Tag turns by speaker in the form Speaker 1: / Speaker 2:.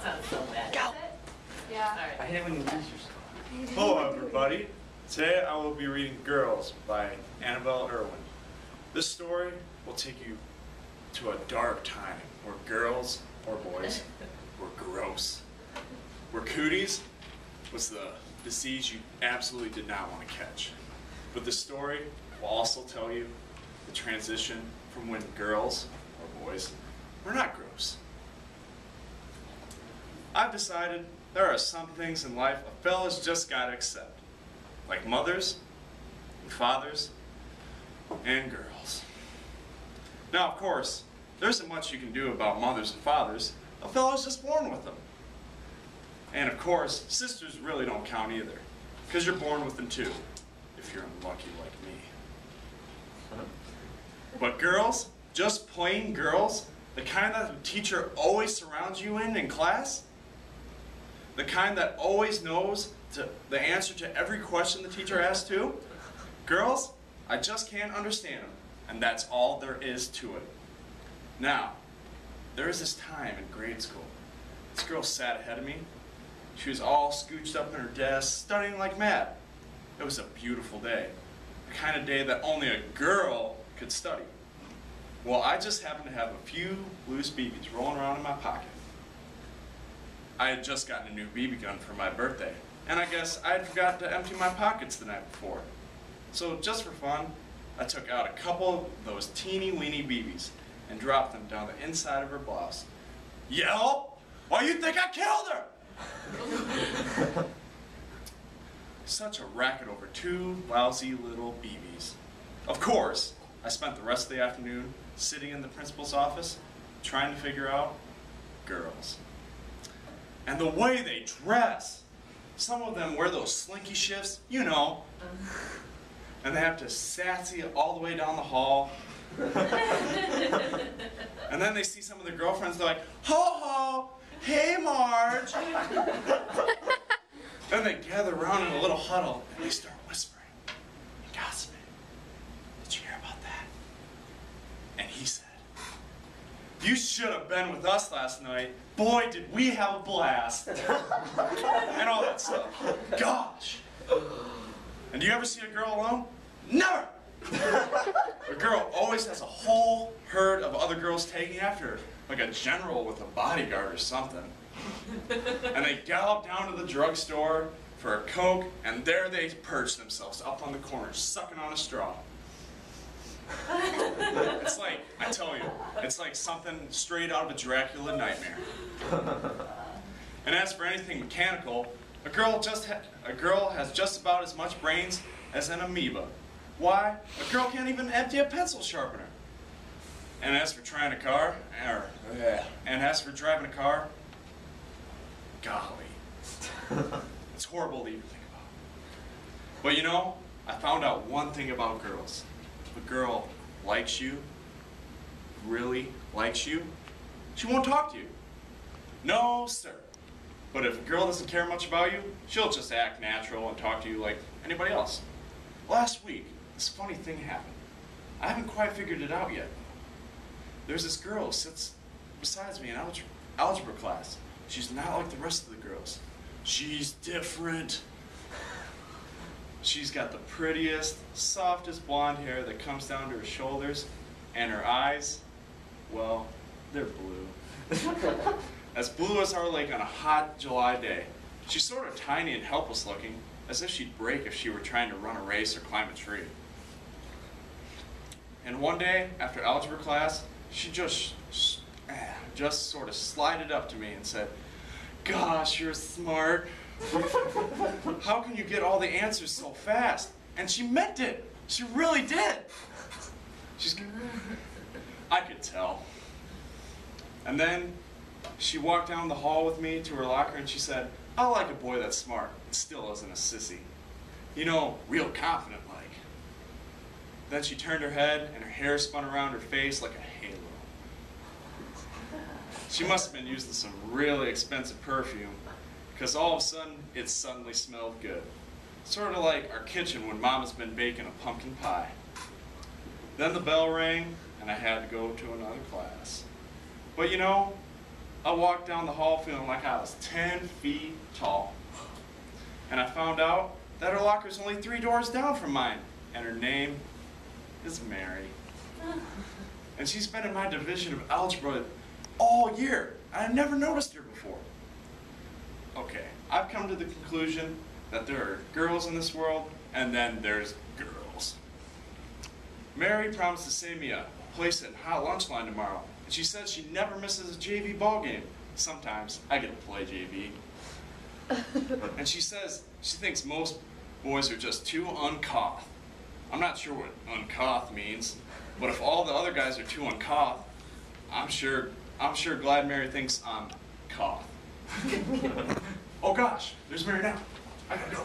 Speaker 1: sounds so bad.
Speaker 2: Go.
Speaker 1: Yeah. All right.
Speaker 2: I hate when you lose yourself.
Speaker 3: Hello everybody. Today I will be reading Girls by Annabelle Irwin. This story will take you to a dark time where girls, or boys, were gross. Where cooties was the disease you absolutely did not want to catch. But the story will also tell you the transition from when girls, or boys, were not gross. I've decided there are some things in life a fella's just gotta accept. Like mothers, and fathers, and girls. Now, of course, there isn't much you can do about mothers and fathers. A fella's just born with them. And of course, sisters really don't count either, because you're born with them too, if you're unlucky like me. But girls, just plain girls, the kind that the teacher always surrounds you in class, the kind that always knows the answer to every question the teacher asks too, girls, I just can't understand them, and that's all there is to it. Now, there was this time in grade school. This girl sat ahead of me. She was all scooched up in her desk, studying like mad. It was a beautiful day, the kind of day that only a girl could study. Well, I just happened to have a few loose BBs rolling around in my pocket. I had just gotten a new BB gun for my birthday, and I guess I had forgotten to empty my pockets the night before. So just for fun, I took out a couple of those teeny weeny BBs and dropped them down the inside of her blouse. Yell? Why you think I killed her? Such a racket over two lousy little BBs. Of course, I spent the rest of the afternoon sitting in the principal's office trying to figure out girls. And the way they dress. Some of them wear those slinky shifts, you know. And they have to sassy it all the way down the hall. And then they see some of their girlfriends, they're like, ho ho, hey Marge. Then they gather around in a little huddle and they start whispering and gossiping. Did you hear about that? And he said, you should have been with us last night. Boy, did we have a blast. And all that stuff. Gosh. And do you ever see a girl alone? Never! A girl always has a whole herd of other girls taking after her, like a general with a bodyguard or something. And they gallop down to the drugstore for a Coke, and there they perch themselves up on the corner, sucking on a straw. It's like, I tell you, it's like something straight out of a Dracula nightmare. And as for anything mechanical, a girl has just about as much brains as an amoeba. Why? A girl can't even empty a pencil sharpener. And as for trying a car, and as for driving a car, golly, it's horrible to even think about. But you know, I found out one thing about girls. If a girl likes you, really likes you, she won't talk to you. No, sir. But if a girl doesn't care much about you, she'll just act natural and talk to you like anybody else. Last week, this funny thing happened. I haven't quite figured it out yet. There's this girl who sits beside me in algebra class. She's not like the rest of the girls. She's different. She's got the prettiest, softest blonde hair that comes down to her shoulders, and her eyes, well, they're blue. As blue as our lake on a hot July day. She's sort of tiny and helpless looking, as if she'd break if she were trying to run a race or climb a tree. And one day, after algebra class, she just sort of slided up to me and said, gosh, you're smart. How can you get all the answers so fast? And she meant it. She really did. I could tell. And then she walked down the hall with me to her locker and she said, I like a boy that's smart and still isn't a sissy. You know, real confident like. Then she turned her head and her hair spun around her face like a halo. She must have been using some really expensive perfume, because all of a sudden, it suddenly smelled good. Sort of like our kitchen when Mama's been baking a pumpkin pie. Then the bell rang, and I had to go to another class. But you know, I walked down the hall feeling like I was 10 feet tall. And I found out that her locker's only 3 doors down from mine. And her name is Mary. And she's been in my division of algebra all year. I've never noticed her before. Okay, I've come to the conclusion that there are girls in this world, and then there's girls. Mary promised to save me a place at Hot Lunch Line tomorrow, and she says she never misses a JV ball game. Sometimes I get to play JV. And she says she thinks most boys are just too uncouth. I'm not sure what uncouth means, but if all the other guys are too uncouth, I'm sure Glad Mary thinks I'm couth. Oh gosh, there's Mary now. I gotta go.